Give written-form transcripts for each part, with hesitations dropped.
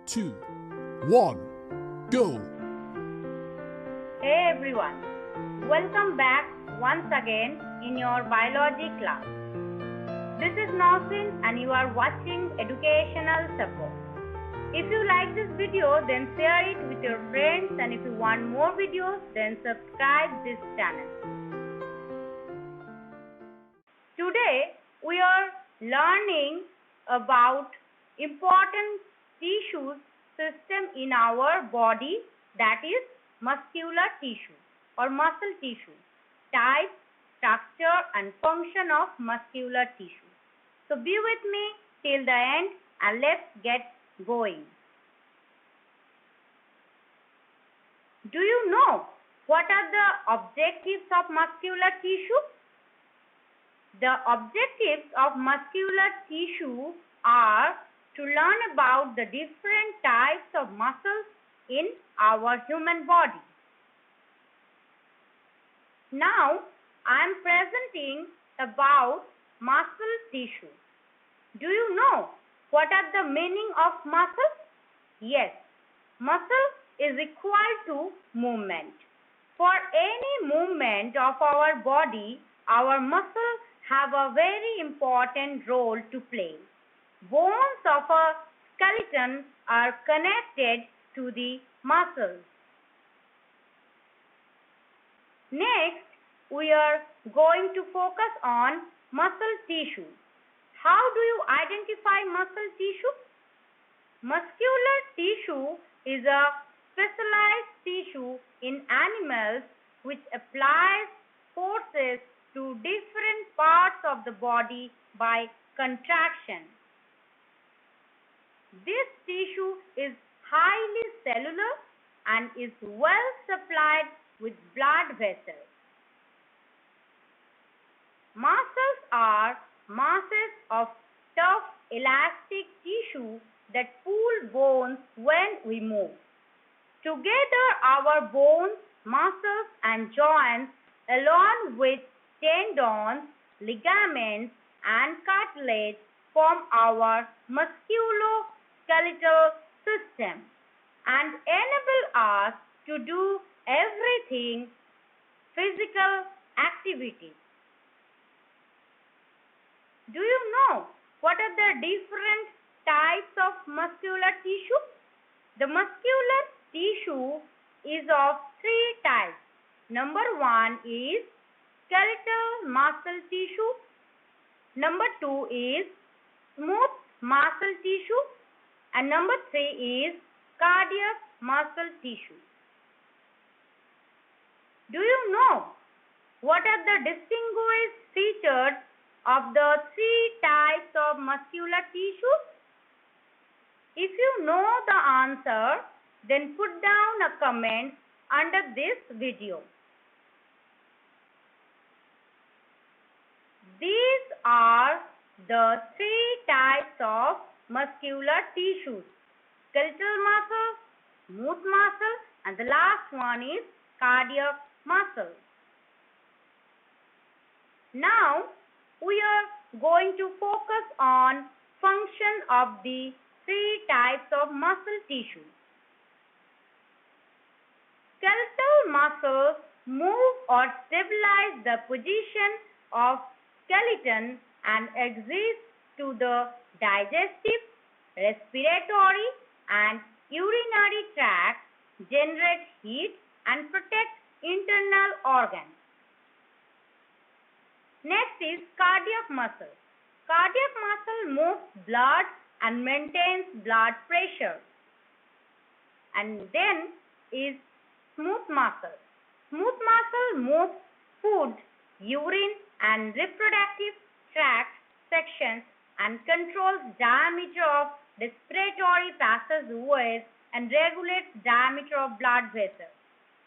2, 1, go! Hey everyone, welcome back once again in your biology class. This is Nausin and you are watching Educational Support. If you like this video, then share it with your friends, and if you want more videos, then subscribe this channel. Today we are learning about important tissue system in our body, that is muscular tissue or muscle tissue, type, structure and function of muscular tissue. So be with me till the end and let's get going. Do you know what are the objectives of muscular tissue? The objectives of muscular tissue are to learn about the different types of muscles in our human body. Now, I am presenting about muscle tissue. Do you know what are the meaning of muscle? Yes, muscle is equal to movement. For any movement of our body, our muscles have a very important role to play. Bones of a skeleton are connected to the muscles. Next, we are going to focus on muscle tissue. How do you identify muscle tissue? Muscular tissue is a specialized tissue in animals which applies forces to different parts of the body by contraction. This tissue is highly cellular and is well supplied with blood vessels. Muscles are masses of tough elastic tissue that pull bones when we move. Together, our bones, muscles and joints along with tendons, ligaments and cartilage form our musculoskeletal system and enable us to do everything physical activities. Do you know what are the different types of muscular tissue? The muscular tissue is of three types. Number 1 is skeletal muscle tissue. Number 2 is smooth muscle tissue. And number 3 is cardiac muscle tissue. Do you know what are the distinguished features of the three types of muscular tissue? If you know the answer, then put down a comment under this video. These are the three types of muscular tissues: skeletal muscle, smooth muscle, and the last one is cardiac muscle. Now, we are going to focus on function of the three types of muscle tissue. Skeletal muscles move or stabilize the position of skeleton and exist to the digestive, respiratory and urinary tract, generate heat and protect internal organs. Next is cardiac muscle. Cardiac muscle moves blood and maintains blood pressure. And then is smooth muscle. Smooth muscle moves food, urine and reproductive tract sections and controls diameter of respiratory passageways and regulates diameter of blood vessels.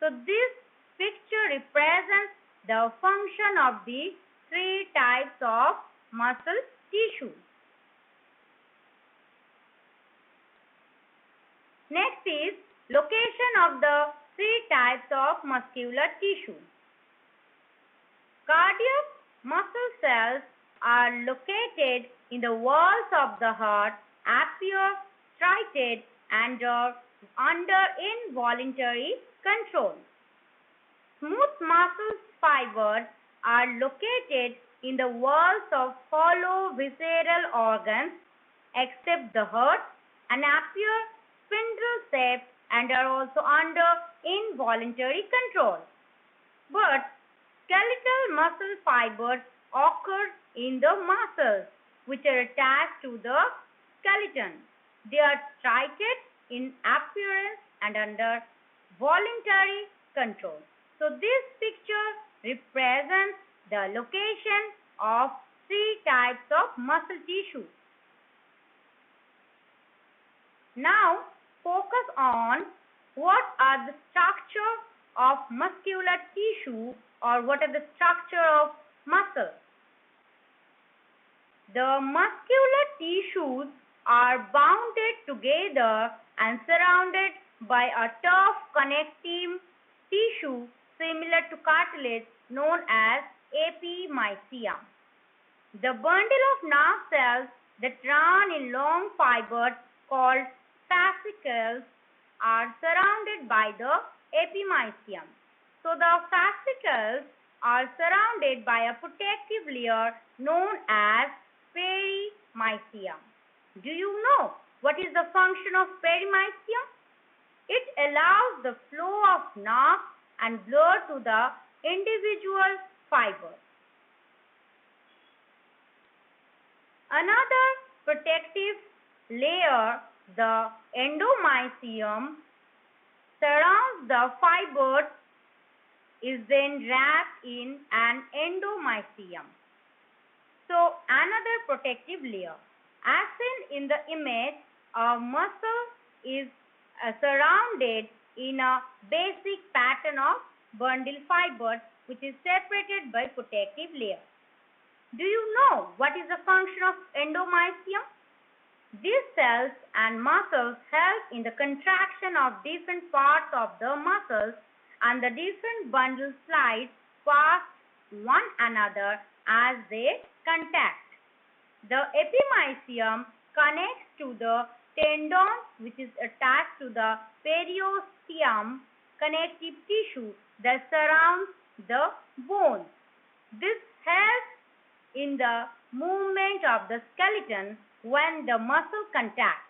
So this picture represents the function of the three types of muscle tissue. Next is location of the three types of muscular tissue. Cardiac muscle cells are located in the walls of the heart, appear striated and are under involuntary control. Smooth muscle fibers are located in the walls of hollow visceral organs except the heart and appear spindle-shaped and are also under involuntary control. But skeletal muscle fibers occur in the muscles which are attached to the skeleton. They are striated in appearance and under voluntary control. So this picture represents the location of three types of muscle tissue. Now focus on what are the structure of muscular tissue or what are the structure of muscle. The muscular tissues are bounded together and surrounded by a tough connective tissue similar to cartilage known as epimysium. The bundle of nerve cells that run in long fibers called fascicles are surrounded by the epimysium. So the fascicles are surrounded by a protective layer known as perimysium. Do you know what is the function of perimysium? It allows the flow of nerve and blood to the individual fibers. Another protective layer, the endomysium, surrounds the fibers, is then wrapped in an endomysium. So another protective layer. As seen in the image, a muscle is surrounded in a basic pattern of bundle fibers which is separated by protective layer. Do you know what is the function of endomysium? These cells and muscles help in the contraction of different parts of the muscles, and the different bundle slides past one another as they contact. The epimysium connects to the tendon which is attached to the periosteum, connective tissue that surrounds the bones. This helps in the movement of the skeleton when the muscle contact.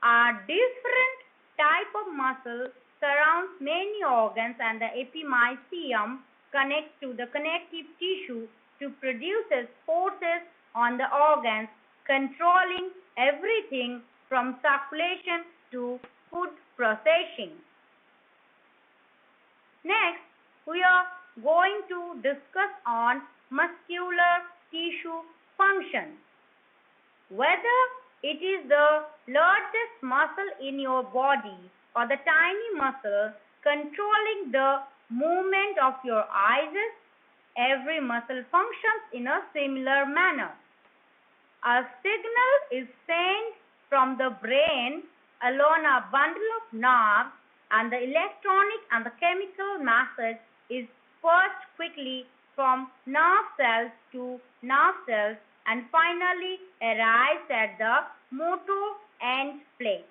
A different type of muscle surrounds many organs, and the epimysium connects to the connective tissue to produce forces on the organs, controlling everything from circulation to food processing. Next, we are going to discuss on muscular tissue function. Whether it is the largest muscle in your body or the tiny muscle controlling the movement of your eyes, every muscle functions in a similar manner. A signal is sent from the brain along a bundle of nerves, and the electronic and the chemical message is passed quickly from nerve cells to nerve cells and finally arrives at the motor end plate.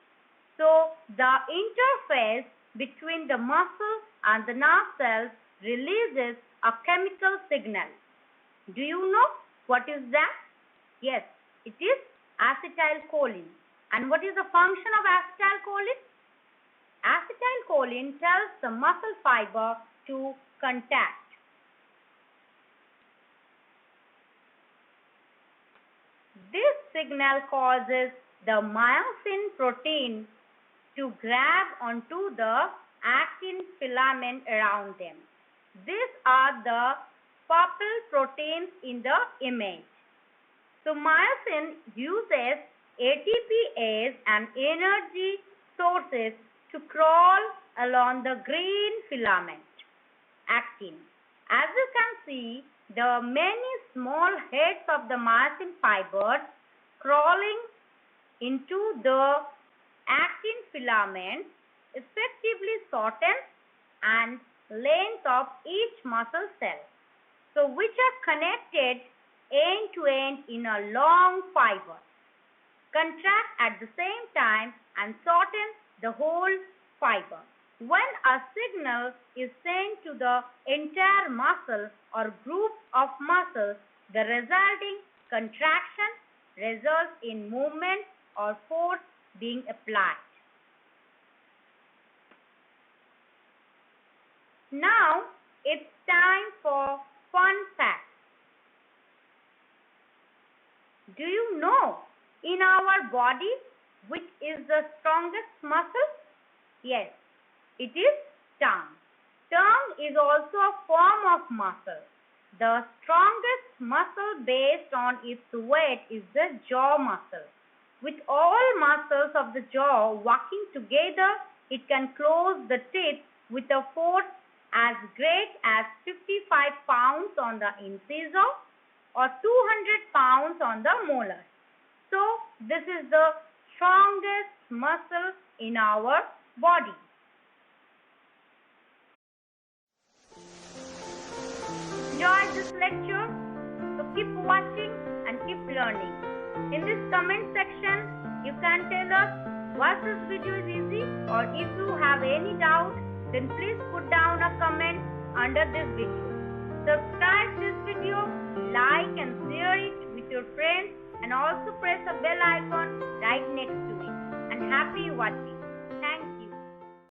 So the interface between the muscle and the nerve cells releases a chemical signal. Do you know what is that? Yes, it is acetylcholine. And what is the function of acetylcholine? Acetylcholine tells the muscle fiber to contact. This signal causes the myosin protein to grab onto the actin filament around them. These are the purple proteins in the image. So myosin uses ATPase and energy sources to crawl along the green filament, actin. As you can see, there are many small heads of the myosin fibers crawling into the actin filament, effectively shortens and length of each muscle cell, so which are connected end to end in a long fiber, contract at the same time and shorten the whole fiber. When a signal is sent to the entire muscle or group of muscles, the resulting contraction results in movement or force being applied. Now it's time for fun facts. Do you know in our body which is the strongest muscle? Yes, it is tongue. Tongue is also a form of muscle. The strongest muscle based on its weight is the jaw muscle. With all muscles of the jaw working together, it can close the teeth with a force as great as 55 pounds on the incisor or 200 pounds on the molar. So, this is the strongest muscle in our body. Enjoy this lecture, so keep watching and keep learning. In this comment section, you can tell us was this video is easy, or if you have any doubt, then please put down a comment under this video. Subscribe this video, like and share it with your friends, and also press a bell icon right next to it. And happy watching.